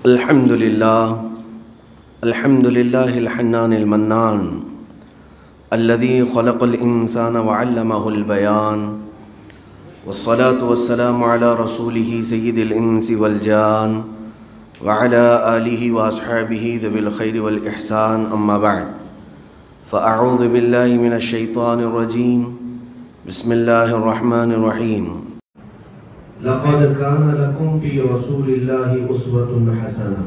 الحمد لله الحنان المنان الذي خلق الإنسان وعلمه البيان والصلاة والسلام على رسوله سيد الإنس والجان وعلى آله وأصحابه ذوي الخير والإحسان أما بعد فأعوذ بالله من الشيطان الرجيم بسم الله الرحمن الرحيم لقد كان لكم في رسول الله أسوة حسنة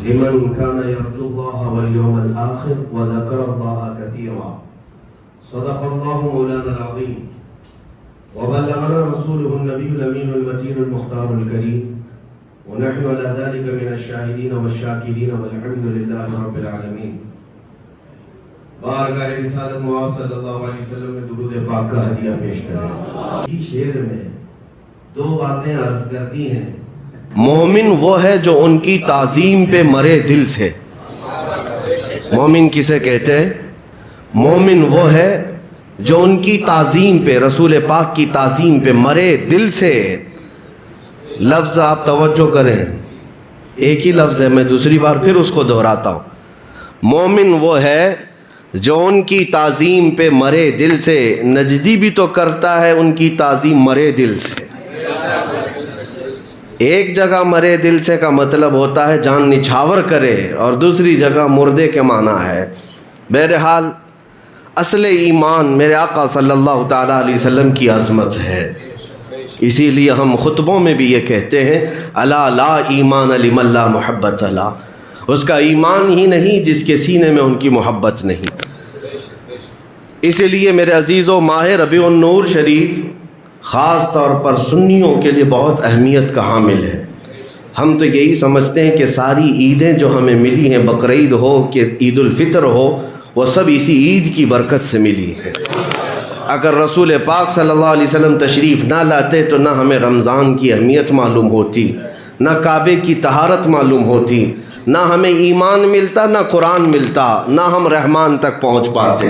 لمن كان يرجو الله واليوم الآخر وذكر الله كثيرا صدق الله مولانا العظيم وبلغنا رسوله النبي الأمين المتين المختار الكريم ونحن على ذلك من الشاهدين والشاكرين والحمد لله رب العالمين. بارگاہ رسالت معاف صلی اللہ علیہ وسلم میں درود پاک کا ہدیہ پیش کریں. اس شعر میں دو باتیں عرض کرتی ہیں. مومن وہ ہے جو ان کی تعظیم پہ مرے دل سے. مومن کسے کہتے ہیں؟ مومن وہ ہے جو ان کی تعظیم پہ، رسول پاک کی تعظیم پہ مرے دل سے. لفظ آپ توجہ کریں، ایک ہی لفظ ہے، میں دوسری بار پھر اس کو دہراتا ہوں. مومن وہ ہے جو ان کی تعظیم پہ مرے دل سے. نجدی بھی تو کرتا ہے ان کی تعظیم مرے دل سے. ایک جگہ مرے دل سے کا مطلب ہوتا ہے جان نچھاور کرے، اور دوسری جگہ مردے کے معنی ہے. بہرحال اصل ایمان میرے آقا صلی اللہ تعالیٰ علیہ وسلم کی عظمت ہے. اسی لیے ہم خطبوں میں بھی یہ کہتے ہیں الا لا ایمان لمن لا محبت لا. اس کا ایمان ہی نہیں جس کے سینے میں ان کی محبت نہیں. اسی لیے میرے عزیزو، ماہ ربیع النور شریف خاص طور پر سنیوں کے لیے بہت اہمیت کا حامل ہے. ہم تو یہی سمجھتے ہیں کہ ساری عیدیں جو ہمیں ملی ہیں، بقرعید ہو کہ عید الفطر ہو، وہ سب اسی عید کی برکت سے ملی ہیں. اگر رسول پاک صلی اللہ علیہ وسلم تشریف نہ لاتے تو نہ ہمیں رمضان کی اہمیت معلوم ہوتی، نہ کعبے کی طہارت معلوم ہوتی، نہ ہمیں ایمان ملتا، نہ قرآن ملتا، نہ ہم رحمان تک پہنچ پاتے.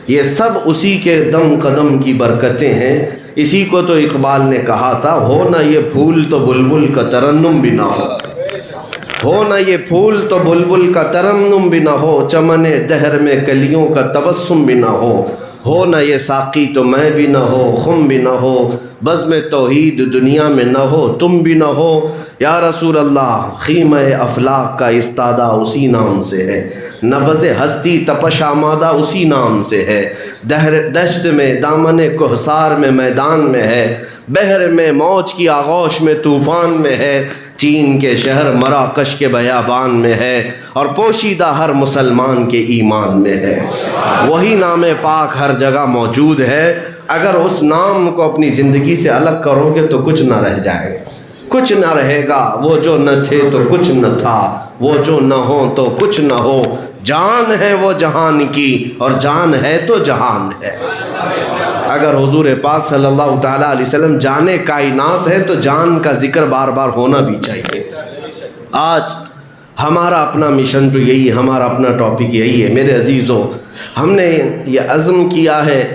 یہ سب اسی کے دم قدم کی برکتیں ہیں. اسی کو تو اقبال نے کہا تھا، ہو نہ یہ پھول تو بلبل کا ترنم بھی نہ ہو نہ یہ پھول تو بلبل کا ترنم بھی نہ ہو، چمن دہر میں کلیوں کا تبسم بھی نہ ہو نہ یہ ساقی تو میں بھی نہ ہو، خم بھی نہ ہو، بزم توحید دنیا میں نہ ہو، تم بھی نہ ہو. یا رسول اللہ، خیمہ افلاک کا استادہ اسی نام سے ہے، نبض ہستی تپش آمادہ اسی نام سے ہے. دشت میں دامن کوہسار میں میدان میں ہے، بحر میں موج کی آغوش میں طوفان میں ہے، چین کے شہر مراکش کے بیابان میں ہے، اور پوشیدہ ہر مسلمان کے ایمان میں ہے. وہی نام پاک ہر جگہ موجود ہے. اگر اس نام کو اپنی زندگی سے الگ کرو گے تو کچھ نہ رہ جائے گا، کچھ نہ رہے گا. وہ جو نہ تھے تو کچھ نہ تھا، وہ جو نہ ہو تو کچھ نہ ہو. جان ہے وہ جہان کی، اور جان ہے تو جہان ہے. اگر حضور پاک صلی اللہ تعالیٰ علیہ وسلم جانے کائنات ہے تو جان کا ذکر بار بار ہونا بھی چاہیے. آج ہمارا اپنا مشن تو یہی ہے، ہمارا اپنا ٹاپک یہی ہے. میرے عزیزو، ہم نے یہ عزم کیا ہے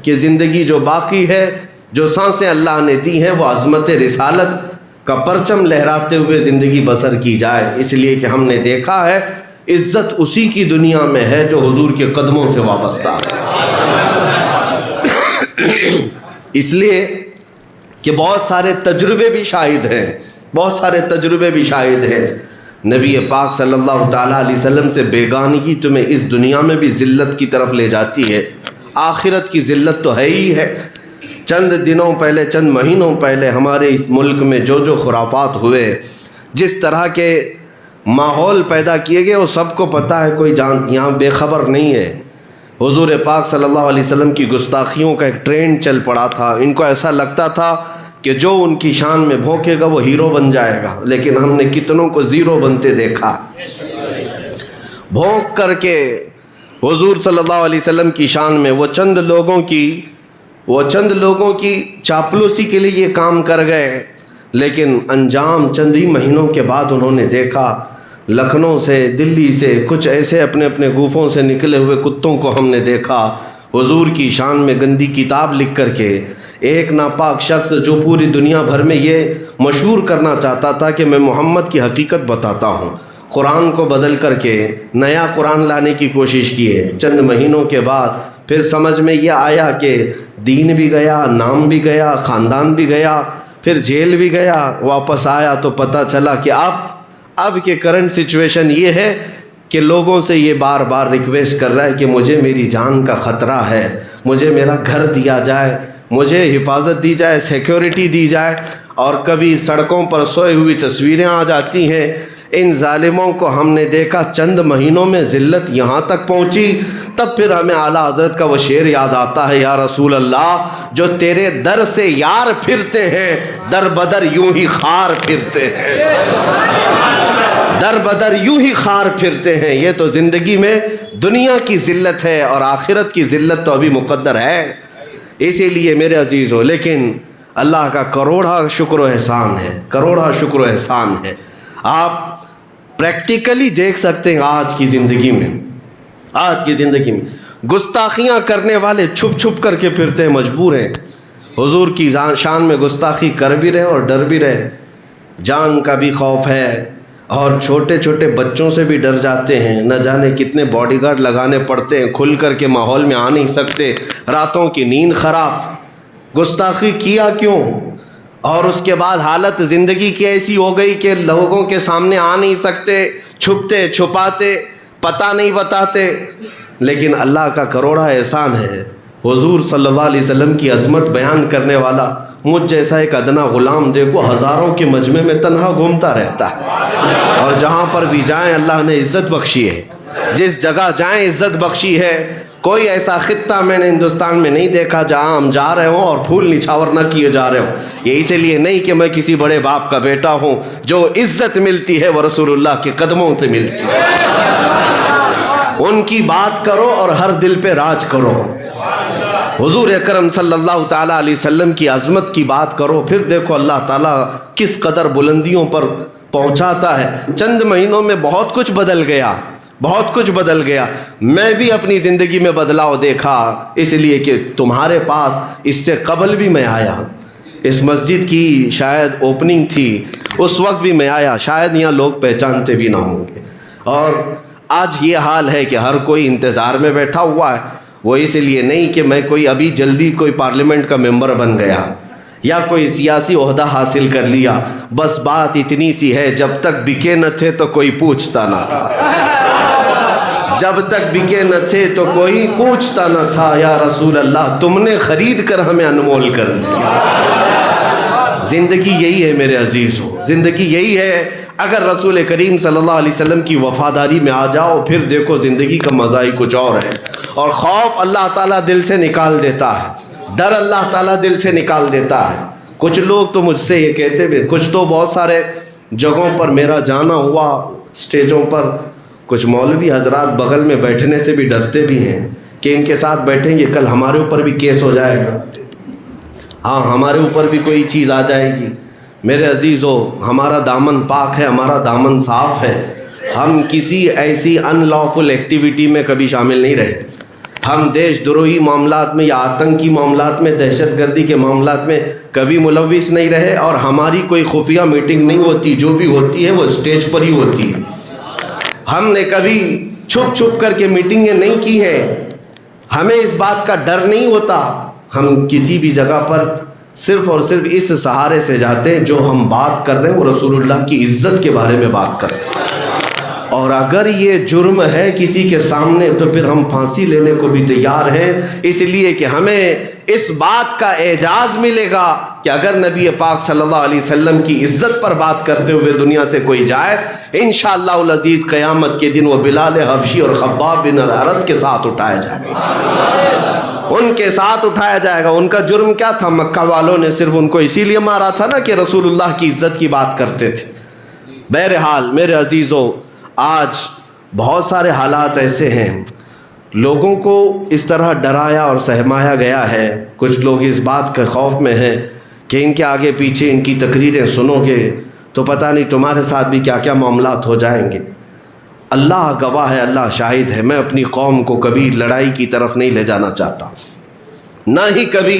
کہ زندگی جو باقی ہے، جو سانسیں اللہ نے دی ہیں، وہ عظمت رسالت کا پرچم لہراتے ہوئے زندگی بسر کی جائے. اس لیے کہ ہم نے دیکھا ہے عزت اسی کی دنیا میں ہے جو حضور کے قدموں سے وابستہ ہے. اس لیے کہ بہت سارے تجربے بھی شاہد ہیں، بہت سارے تجربے بھی شاہد ہیں. نبی پاک صلی اللہ تعالیٰ علیہ وسلم سے بیگانگی تمہیں اس دنیا میں بھی ذلت کی طرف لے جاتی ہے، آخرت کی ذلت تو ہے ہی ہے. چند دنوں پہلے، چند مہینوں پہلے ہمارے اس ملک میں جو خرافات ہوئے، جس طرح کے ماحول پیدا کیے گئے، وہ سب کو پتہ ہے، کوئی یہاں بے خبر نہیں ہے. حضور پاک صلی اللہ علیہ وسلم کی گستاخیوں کا ایک ٹرینڈ چل پڑا تھا. ان کو ایسا لگتا تھا کہ جو ان کی شان میں بھونکے گا وہ ہیرو بن جائے گا، لیکن ہم نے کتنوں کو زیرو بنتے دیکھا. بھونک کر کے حضور صلی اللہ علیہ وسلم کی شان میں وہ چند لوگوں کی چاپلوسی کے لیے یہ کام کر گئے، لیکن انجام چند ہی مہینوں کے بعد انہوں نے دیکھا. لکھنؤ سے، دلی سے کچھ ایسے اپنے گوفوں سے نکلے ہوئے کتوں کو ہم نے دیکھا حضور کی شان میں گندی کتاب لکھ کر کے ایک ناپاک شخص جو پوری دنیا بھر میں یہ مشہور کرنا چاہتا تھا کہ میں محمد کی حقیقت بتاتا ہوں، قرآن کو بدل کر کے نیا قرآن لانے کی کوشش کیے۔ چند مہینوں کے بعد پھر سمجھ میں یہ آیا کہ دین بھی گیا، نام بھی گیا، خاندان بھی گیا، پھر جیل بھی گیا۔ واپس آیا تو پتہ چلا کہ اب کے کرنٹ سچویشن یہ ہے کہ لوگوں سے یہ بار بار ریکویسٹ کر رہا ہے کہ مجھے میری جان کا خطرہ ہے، مجھے میرا گھر دیا جائے، مجھے حفاظت دی جائے، سیکیورٹی دی جائے، اور کبھی سڑکوں پر سوئے ہوئی تصویریں آ جاتی ہیں۔ ان ظالموں کو ہم نے دیکھا چند مہینوں میں ذلت یہاں تک پہنچی، تب پھر ہمیں اعلیٰ حضرت کا وہ شعر یاد آتا ہے، یا رسول اللہ جو تیرے در سے یار پھرتے ہیں در بدر یوں ہی خار پھرتے ہیں، در بدر یوں ہی خار پھرتے ہیں۔ یہ تو زندگی میں دنیا کی ذلت ہے، اور آخرت کی ذلت تو ابھی مقدر ہے۔ اسی لیے میرے عزیزو، لیکن اللہ کا کروڑا شکر و احسان ہے، کروڑا شکر و احسان ہے۔ آپ پریکٹیکلی دیکھ سکتے ہیں آج کی زندگی میں گستاخیاں کرنے والے چھپ چھپ کر کے پھرتے ہیں، مجبور ہیں۔ حضور کی شان میں گستاخی کر بھی رہے اور ڈر بھی رہے، جان کا بھی خوف ہے، اور چھوٹے چھوٹے بچوں سے بھی ڈر جاتے ہیں۔ نہ جانے کتنے باڈی گارڈ لگانے پڑتے ہیں، کھل کر کے ماحول میں آ نہیں سکتے، راتوں کی نیند خراب۔ گستاخی کیا کیوں؟ اور اس کے بعد حالت زندگی کی ایسی ہو گئی کہ لوگوں کے سامنے آ نہیں سکتے، چھپتے چھپاتے، پتہ نہیں بتاتے۔ لیکن اللہ کا کروڑا احسان ہے، حضور صلی اللہ علیہ وسلم کی عظمت بیان کرنے والا مجھ جیسا ایک ادنا غلام دیکھو ہزاروں کے مجمع میں تنہا گھومتا رہتا ہے، اور جہاں پر بھی جائیں اللہ نے عزت بخشی ہے، جس جگہ جائیں عزت بخشی ہے۔ کوئی ایسا خطہ میں نے ہندوستان میں نہیں دیکھا جہاں ہم جا رہے ہوں اور پھول نچھاور نہ کیے جا رہے ہوں۔ یہ اس لیے نہیں کہ میں کسی بڑے باپ کا بیٹا ہوں، جو عزت ملتی ہے وہ رسول اللہ کے قدموں سے ملتی ہے۔ ان کی بات کرو اور ہر دل پہ راج کرو۔ حضور اکرم صلی اللہ تعالیٰ علیہ وسلم کی عظمت کی بات کرو، پھر دیکھو اللہ تعالیٰ کس قدر بلندیوں پر پہنچاتا ہے۔ چند مہینوں میں بہت کچھ بدل گیا، بہت کچھ بدل گیا۔ میں بھی اپنی زندگی میں بدلاؤ دیکھا، اس لیے کہ تمہارے پاس اس سے قبل بھی میں آیا۔ اس مسجد کی شاید اوپننگ تھی، اس وقت بھی میں آیا، شاید یہاں لوگ پہچانتے بھی نہ ہوں گے۔ اور آج یہ حال ہے کہ ہر کوئی انتظار میں بیٹھا ہوا ہے۔ وہ اس لیے نہیں کہ میں کوئی ابھی جلدی کوئی پارلیمنٹ کا ممبر بن گیا یا کوئی سیاسی عہدہ حاصل کر لیا، بس بات اتنی سی ہے، جب تک بکے نہ تھے تو کوئی پوچھتا نہ تھا، جب تک بکے نہ تھے تو کوئی پوچھتا نہ تھا۔ یا رسول اللہ تم نے خرید کر ہمیں انمول کر دیا۔ زندگی یہی ہے میرے عزیزو، زندگی یہی ہے۔ اگر رسول کریم صلی اللہ علیہ وسلم کی وفاداری میں آ جاؤ، پھر دیکھو زندگی کا مزہ ہی کچھ اور ہے۔ اور خوف اللہ تعالیٰ دل سے نکال دیتا ہے، ڈر اللہ تعالیٰ دل سے نکال دیتا ہے۔ کچھ لوگ تو مجھ سے یہ کہتے بھی، کچھ تو بہت سارے جگہوں پر میرا جانا ہوا، اسٹیجوں پر، کچھ مولوی حضرات بغل میں بیٹھنے سے بھی ڈرتے بھی ہیں کہ ان کے ساتھ بیٹھیں گے کل ہمارے اوپر بھی کیس ہو جائے گا، ہاں ہمارے اوپر بھی کوئی چیز آ جائے گی۔ میرے عزیزو، ہمارا دامن پاک ہے، ہمارا دامن صاف ہے، ہم کسی ایسی ان لافل ایکٹیویٹی میں کبھی شامل نہیں رہے۔ ہم دیش دروہی معاملات میں یا آتنکی معاملات میں، دہشت گردی کے معاملات میں کبھی ملوث نہیں رہے، اور ہماری کوئی خفیہ میٹنگ نہیں ہوتی، جو بھی ہوتی ہے وہ اسٹیج پر ہی ہوتی ہے۔ ہم نے کبھی چھپ چھپ کر کے میٹنگیں نہیں کی ہیں، ہمیں اس بات کا ڈر نہیں ہوتا۔ ہم کسی بھی جگہ پر صرف اور صرف اس سہارے سے جاتے ہیں، جو ہم بات کر رہے ہیں وہ رسول اللہ کی عزت کے بارے میں بات کر رہے ہیں۔ اور اگر یہ جرم ہے کسی کے سامنے تو پھر ہم پھانسی لینے کو بھی تیار ہیں، اس لیے کہ ہمیں اس بات کا اعزاز ملے گا کہ اگر نبی پاک صلی اللہ علیہ وسلم کی عزت پر بات کرتے ہوئے دنیا سے کوئی جائے، انشاءاللہ العزیز قیامت کے دن وہ بلال حبشی اور خباب بن الارت کے ساتھ اٹھایا جائے گا، ان کے ساتھ اٹھایا جائے گا۔ ان کا جرم کیا تھا؟ مکہ والوں نے صرف ان کو اسی لیے مارا تھا نا کہ رسول اللہ کی عزت کی بات کرتے تھے۔ بہرحال میرے عزیزو، آج بہت سارے حالات ایسے ہیں، لوگوں کو اس طرح ڈرایا اور سہمایا گیا ہے۔ کچھ لوگ اس بات کے خوف میں ہیں کہ ان کے آگے پیچھے ان کی تقریریں سنو گے تو پتہ نہیں تمہارے ساتھ بھی کیا کیا معاملات ہو جائیں گے۔ اللہ گواہ ہے، اللہ شاہد ہے، میں اپنی قوم کو کبھی لڑائی کی طرف نہیں لے جانا چاہتا، نہ ہی کبھی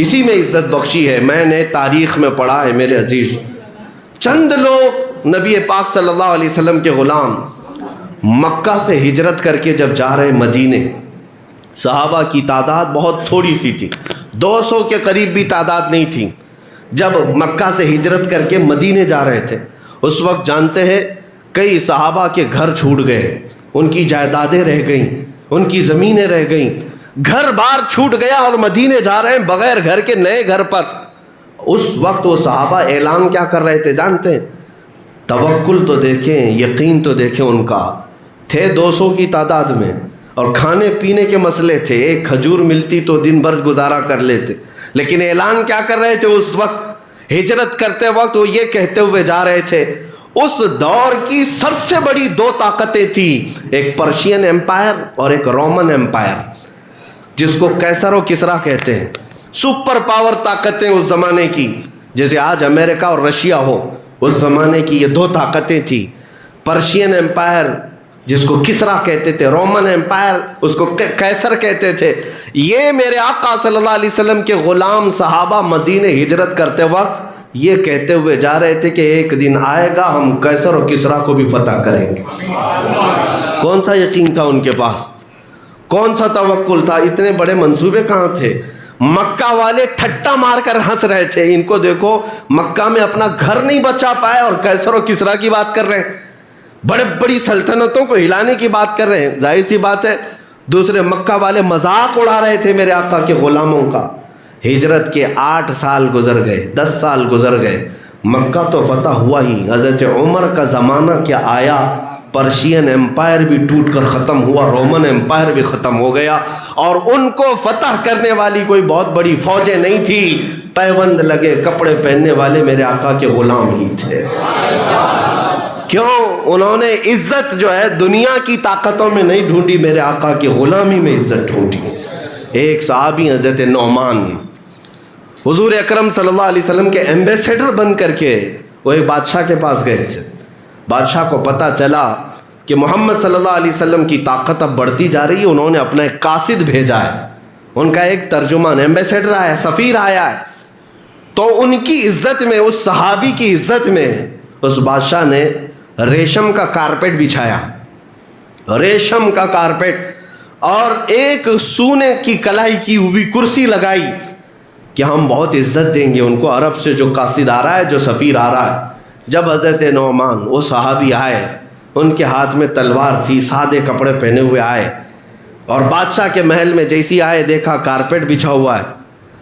اسی میں عزت بخشی ہے۔ میں نے تاریخ میں پڑھا ہے میرے عزیز، چند لوگ نبی پاک صلی اللہ علیہ وسلم کے غلام مکہ سے ہجرت کر کے جب جا رہے مدینے، صحابہ کی تعداد بہت تھوڑی سی تھی، 200 کے قریب بھی تعداد نہیں تھی۔ جب مکہ سے ہجرت کر کے مدینے جا رہے تھے، اس وقت جانتے ہیں کئی صحابہ کے گھر چھوٹ گئے، ان کی جائیدادیں رہ گئیں، ان کی زمینیں رہ گئیں، گھر بار چھوٹ گیا اور مدینے جا رہے ہیں بغیر گھر کے نئے گھر پر۔ اس وقت وہ صحابہ اعلان کیا کر رہے تھے جانتے ہیں؟ توکل تو دیکھیں، یقین تو دیکھیں، ان کا تھے 200 کی تعداد میں اور کھانے پینے کے مسئلے تھے، ایک کھجور ملتی تو دن بھر گزارا کر لیتے، لیکن اعلان کیا کر رہے تھے اس وقت؟ ہجرت کرتے وقت وہ یہ کہتے ہوئے جا رہے تھے، اس دور کی سب سے بڑی 2 طاقتیں تھیں، ایک پرشین ایمپائر اور ایک رومن ایمپائر، جس کو کیسر و کسرا کہتے ہیں۔ سپر پاور طاقتیں اس زمانے کی، جیسے آج امریکہ اور رشیا ہو، اس زمانے کی یہ 2 طاقتیں تھیں۔ پرشین ایمپائر جس کو کسرا کہتے تھے، رومن ایمپائر اس کو کیسر کہتے تھے۔ یہ میرے آقا صلی اللہ علیہ وسلم کے غلام صحابہ مدینے ہجرت کرتے وقت یہ کہتے ہوئے جا رہے تھے کہ ایک دن آئے گا ہم کیسر اور کسرا کو بھی فتح کریں گے۔ کون سا یقین تھا ان کے پاس؟ کون سا توکل تھا؟ اتنے بڑے منصوبے کہاں تھے؟ مکہ والے ٹھٹا مار کر ہنس رہے تھے، ان کو دیکھو مکہ میں اپنا گھر نہیں بچا پائے اور کیسر و کسرا کی بات کر رہے ہیں، بڑے بڑی سلطنتوں کو ہلانے کی بات کر رہے ہیں۔ ظاہر سی بات ہے دوسرے مکہ والے مذاق اڑا رہے تھے میرے آقا کے غلاموں کا۔ ہجرت کے 8 سال گزر گئے، 10 سال گزر گئے، مکہ تو فتح ہوا ہی، حضرت عمر کا زمانہ کیا آیا، پرشین ایمپائر بھی ٹوٹ کر ختم ہوا، رومن ایمپائر بھی ختم ہو گیا، اور ان کو فتح کرنے والی کوئی بہت بڑی فوجیں نہیں تھی، پیوند لگے کپڑے پہننے والے میرے آقا کے غلام ہی تھے۔ کیوں؟ انہوں نے عزت جو ہے دنیا کی طاقتوں میں نہیں ڈھونڈی، میرے آقا کی غلامی میں عزت ڈھونڈی۔ ایک صحابی حضرت نعمان حضور اکرم صلی اللہ علیہ وسلم کے ایمبیسیڈر بن کر کے وہ ایک بادشاہ کے پاس گئے تھے۔ بادشاہ کو پتہ چلا کہ محمد صلی اللہ علیہ وسلم کی طاقت اب بڑھتی جا رہی ہے، انہوں نے اپنا ایک قاصد بھیجا ہے، ان کا ایک ترجمان ایمبیسیڈر آیا ہے، سفیر آیا ہے۔ تو ان کی عزت میں، اس صحابی کی عزت میں اس بادشاہ نے ریشم کا کارپیٹ بچھایا، ریشم کا کارپیٹ، اور ایک سونے کی کلائی کی ہوئی کرسی لگائی کہ ہم بہت عزت دیں گے ان کو، عرب سے جو قاصد آ رہا ہے، جو سفیر آ رہا ہے۔ جب حضرت نعمان وہ صحابی آئے، ان کے ہاتھ میں تلوار تھی، سادے کپڑے پہنے ہوئے آئے، اور بادشاہ کے محل میں جیسی آئے دیکھا کارپیٹ بچھا ہوا ہے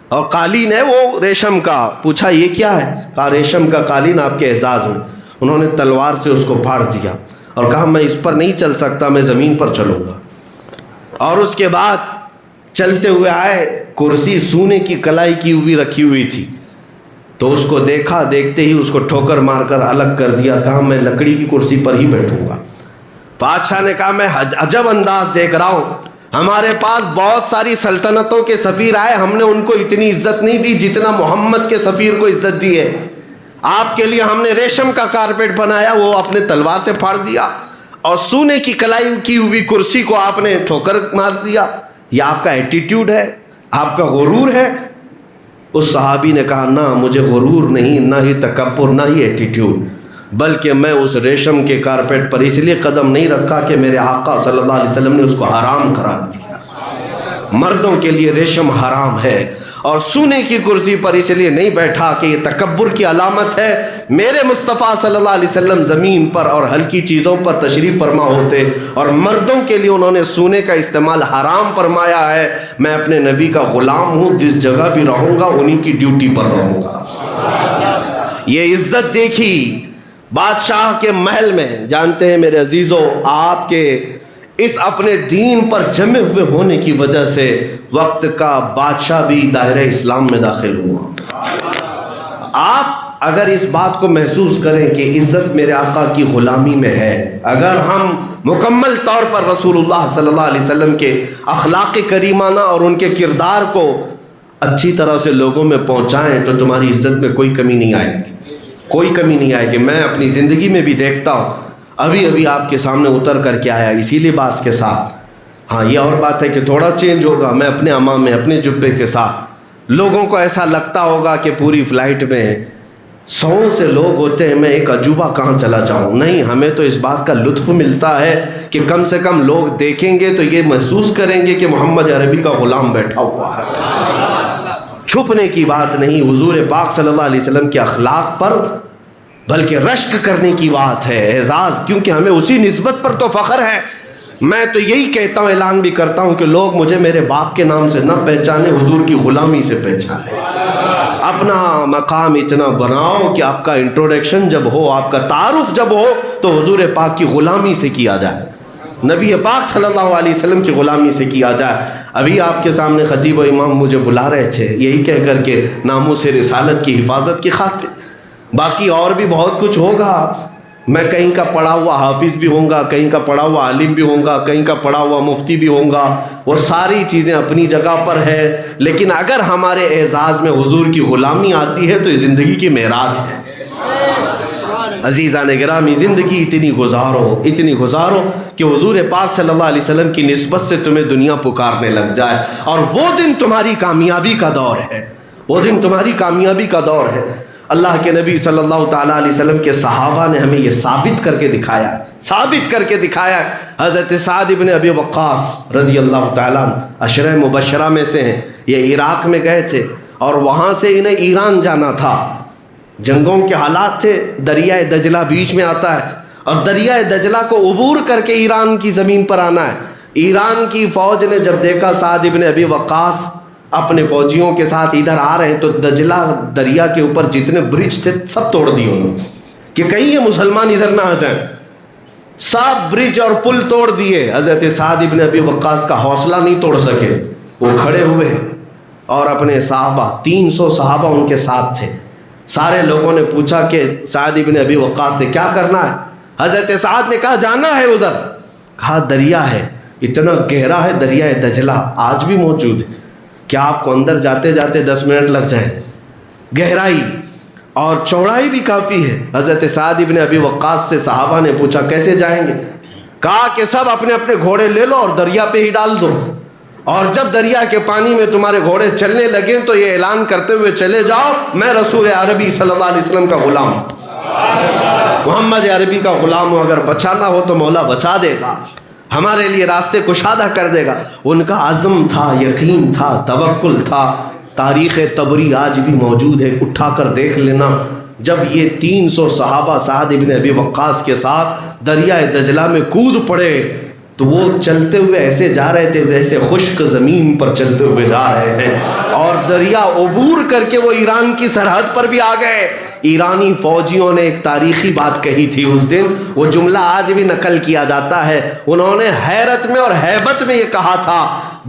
اور قالین ہے وہ ریشم کا۔ پوچھا یہ کیا ہے؟ کہا ریشم کا قالین آپ کے اعزاز میں۔ انہوں نے تلوار سے اس کو پھاڑ دیا اور کہا میں اس پر نہیں چل سکتا، میں زمین پر چلوں گا۔ اور اس کے بعد چلتے ہوئے آئے، کرسی سونے کی کلائی کی ہوئی رکھی ہوئی تھی، تو اس کو دیکھا، دیکھتے ہی اس کو ٹھوکر مار کر الگ کر دیا، کہا میں لکڑی کی کرسی پر ہی بیٹھوں گا۔ بادشاہ نے کہا میں عجب انداز دیکھ رہا ہوں، ہمارے پاس بہت ساری سلطنتوں کے سفیر آئے، ہم نے ان کو اتنی عزت نہیں دی جتنا محمد کے سفیر کو عزت دی ہے۔ آپ کے لیے ہم نے ریشم کا کارپیٹ بنایا، وہ اپنے تلوار سے پھاڑ دیا، اور سونے کی کلائی کی ہوئی کرسی کو آپ نے ٹھوکر مار دیا۔ یہ آپ کا ایٹیٹیوڈ ہے، آپ کا غرور ہے؟ اس صحابی نے کہا نہ، مجھے غرور نہیں، نہ ہی تکبر، نہ ہی ایٹیٹیوڈ، بلکہ میں اس ریشم کے کارپیٹ پر اس لیے قدم نہیں رکھا کہ میرے آقا صلی اللہ علیہ وسلم نے اس کو حرام قرار دیا۔ مردوں کے لیے ریشم حرام ہے، اور سونے کی کرسی پر اس لیے نہیں بیٹھا کہ یہ تکبر کی علامت ہے۔ میرے مصطفیٰ صلی اللہ علیہ وسلم زمین پر اور ہلکی چیزوں پر تشریف فرما ہوتے، اور مردوں کے لیے انہوں نے سونے کا استعمال حرام فرمایا ہے۔ میں اپنے نبی کا غلام ہوں، جس جگہ بھی رہوں گا انہی کی ڈیوٹی پر رہوں گا۔ یہ عزت دیکھی بادشاہ کے محل میں۔ جانتے ہیں میرے عزیزو، آپ کے اس اپنے دین پر جمے ہوئے ہونے کی وجہ سے وقت کا بادشاہ بھی دائرہ اسلام میں داخل ہوا۔ آپ اگر اس بات کو محسوس کریں کہ عزت میرے آقا کی غلامی میں ہے، اگر ہم مکمل طور پر رسول اللہ صلی اللہ علیہ وسلم کے اخلاق کریمانہ اور ان کے کردار کو اچھی طرح سے لوگوں میں پہنچائیں، تو تمہاری عزت میں کوئی کمی نہیں آئے گی، کوئی کمی نہیں آئے گی۔ میں اپنی زندگی میں بھی دیکھتا ہوں، ابھی آپ کے سامنے اتر کر کے آیا اسی لباس کے ساتھ، ہاں یہ اور بات ہے کہ تھوڑا چینج ہوگا، میں اپنے امام میں اپنے جبے کے ساتھ، لوگوں کو ایسا لگتا ہوگا کہ پوری فلائٹ میں 100 سے لوگ ہوتے ہیں، میں ایک عجوبہ کہاں چلا جاؤں. نہیں، ہمیں تو اس بات کا لطف ملتا ہے کہ کم سے کم لوگ دیکھیں گے تو یہ محسوس کریں گے کہ محمد عربی کا غلام بیٹھا ہوا ہے. چھپنے کی بات نہیں، حضور پاک صلی اللہ علیہ وسلم کے اخلاق پر بلکہ رشک کرنے کی بات ہے، اعزاز، کیونکہ ہمیں اسی نسبت پر تو فخر ہے. میں تو یہی کہتا ہوں، اعلان بھی کرتا ہوں کہ لوگ مجھے میرے باپ کے نام سے نہ پہچانے، حضور کی غلامی سے پہچانے. اپنا مقام اتنا بناؤ کہ آپ کا انٹروڈکشن جب ہو، آپ کا تعارف جب ہو تو حضور پاک کی غلامی سے کیا جائے، نبی پاک صلی اللہ علیہ وسلم کی غلامی سے کیا جائے. ابھی آپ کے سامنے خطیب و امام مجھے بلا رہے تھے یہی کہہ کر کے ناموس رسالت کی حفاظت کی خاطر. باقی اور بھی بہت کچھ ہوگا، میں کہیں کا پڑھا ہوا حافظ بھی ہوں گا، کہیں کا پڑھا ہوا عالم بھی ہوں گا، کہیں کا پڑھا ہوا مفتی بھی ہوں گا، وہ ساری چیزیں اپنی جگہ پر ہے. لیکن اگر ہمارے اعزاز میں حضور کی غلامی آتی ہے تو یہ زندگی کی معراج ہے. عزیزان گرامی، زندگی اتنی گزارو کہ حضور پاک صلی اللہ علیہ وسلم کی نسبت سے تمہیں دنیا پکارنے لگ جائے، اور وہ دن تمہاری کامیابی کا دور ہے، وہ دن تمہاری کامیابی کا دور ہے. اللہ کے نبی صلی اللہ تعالیٰ علیہ وسلم کے صحابہ نے ہمیں یہ ثابت کر کے دکھایا. حضرت سعد ابن ابی وقاص رضی اللہ تعالیٰ عشرہ مبشرہ میں سے ہیں. یہ عراق میں گئے تھے اور وہاں سے انہیں ایران جانا تھا. جنگوں کے حالات تھے، دریائے دجلہ بیچ میں آتا ہے اور دریائے دجلہ کو عبور کر کے ایران کی زمین پر آنا ہے. ایران کی فوج نے جب دیکھا سعد ابن ابی وقاص اپنے فوجیوں کے ساتھ ادھر آ رہے ہیں تو دجلہ دریا کے اوپر جتنے برج تھے سب توڑ دیے انہوں نے کہ کہیں یہ مسلمان ادھر نہ آ جائیں. سب برج اور پل توڑ دیے. حضرت سعد ابن ابی وقاص کا حوصلہ نہیں توڑ سکے، وہ کھڑے ہوئے اور اپنے صحابہ 300 صحابہ ان کے ساتھ تھے. سارے لوگوں نے پوچھا کہ سعد ابن ابی وقاص سے کیا کرنا ہے؟ حضرت سعد نے کہا جانا ہے ادھر. کہا دریا ہے، اتنا گہرا ہے دریائے دجلہ، آج بھی موجود ہے، کیا آپ کو اندر جاتے جاتے 10 منٹ لگ جائیں؟ گہرائی اور چوڑائی بھی کافی ہے. حضرت سعد ابن ابی وقاص سے صحابہ نے پوچھا کیسے جائیں گے؟ کہا کہ سب اپنے اپنے گھوڑے لے لو اور دریا پہ ہی ڈال دو، اور جب دریا کے پانی میں تمہارے گھوڑے چلنے لگیں تو یہ اعلان کرتے ہوئے چلے جاؤ میں رسول عربی صلی اللہ علیہ وسلم کا غلام ہوں، محمد عربی کا غلام ہوں. اگر بچانا ہو تو مولا بچا دے گا، ہمارے لیے راستے کشادہ کر دے گا. ان کا عزم تھا، یقین تھا، توکل تھا. تاریخ طبری آج بھی موجود ہے، اٹھا کر دیکھ لینا. جب یہ 300 صحابہ سعد ابن ابی وقاص کے ساتھ دریائے دجلہ میں کود پڑے تو وہ چلتے ہوئے ایسے جا رہے تھے جیسے خشک زمین پر چلتے ہوئے جا رہے ہیں، اور دریا عبور کر کے وہ ایران کی سرحد پر بھی آ گئے. ایرانی فوجیوں نے ایک تاریخی بات کہی تھی اس دن، وہ جملہ آج بھی نقل کیا جاتا ہے. انہوں نے حیرت میں اور ہیبت میں یہ کہا تھا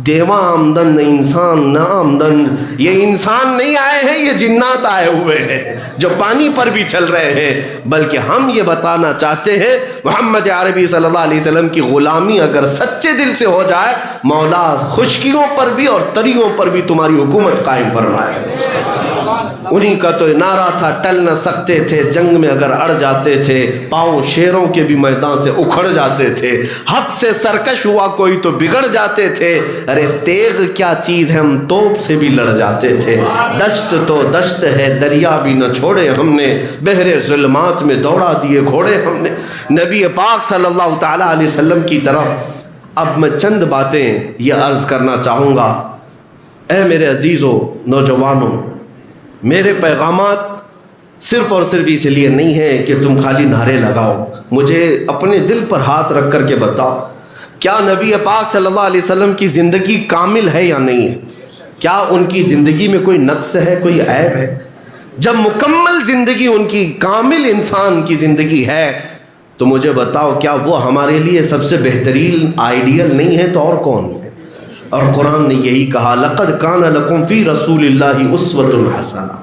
دیواں آمدن انسان نہ آمدن، یہ انسان نہیں آئے ہیں، یہ جنات آئے ہوئے ہیں جو پانی پر بھی چل رہے ہیں. بلکہ ہم یہ بتانا چاہتے ہیں محمد عربی صلی اللہ علیہ وسلم کی غلامی اگر سچے دل سے ہو جائے، مولا خشکیوں پر بھی اور تریوں پر بھی تمہاری حکومت قائم فرمائے. انہی کا تو نعرہ تھا ٹل نہ سکتے تھے، جنگ میں اگر اڑ جاتے تھے، پاؤں شیروں کے بھی میدان سے اکھڑ جاتے تھے، حق سے سرکش ہوا کوئی تو بگڑ جاتے تھے، ارے تیغ کیا چیز ہے ہم توپ سے بھی لڑ جاتے تھے. دشت تو دشت ہے دریا بھی نہ چھوڑے ہم نے، بحر ظلمات میں دوڑا دیے گھوڑے ہم نے. نبی پاک صلی اللہ تعالیٰ علیہ وسلم کی طرف اب میں چند باتیں یہ عرض کرنا چاہوں گا. اے میرے عزیزو نوجوانوں، میرے پیغامات صرف اور صرف اس لیے نہیں ہیں کہ تم خالی نعرے لگاؤ. مجھے اپنے دل پر ہاتھ رکھ کر کے بتاؤ، کیا نبی پاک صلی اللہ علیہ وسلم کی زندگی کامل ہے یا نہیں ہے؟ کیا ان کی زندگی میں کوئی نقص ہے، کوئی عیب ہے؟ جب مکمل زندگی ان کی کامل انسان کی زندگی ہے تو مجھے بتاؤ کیا وہ ہمارے لیے سب سے بہترین آئیڈیل نہیں ہے تو اور کون ہے؟ اور قرآن نے یہی کہا لقد کان لکم فی رسول اللہ اسوۃ حسنہ،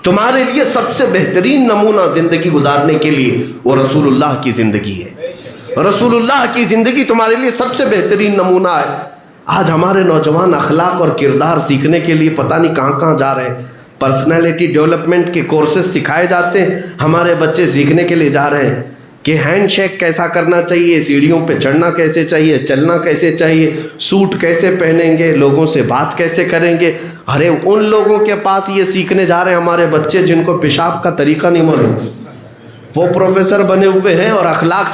تمہارے لیے سب سے بہترین نمونہ زندگی گزارنے کے لیے وہ رسول اللہ کی زندگی ہے. رسول اللہ کی زندگی تمہارے لیے سب سے بہترین نمونہ ہے. آج ہمارے نوجوان اخلاق اور کردار سیکھنے کے لیے پتہ نہیں کہاں کہاں جا رہے ہیں. پرسنالٹی ڈیولپمنٹ کے کورسز سکھائے جاتے ہیں، ہمارے بچے سیکھنے کے لیے جا رہے ہیں کہ ہینڈ شیک کیسا کرنا چاہیے، سیڑھیوں پہ چڑھنا کیسے چاہیے، چلنا کیسے چاہیے، سوٹ کیسے پہنیں گے، لوگوں سے بات کیسے کریں گے۔ ارے ان لوگوں کے پاس یہ سیکھنے جا رہے ہیں ہمارے بچے جن کو پیشاب کا طریقہ نہیں معلوم، وہ پروفیسر بنے ہوئے ہیں اور اخلاق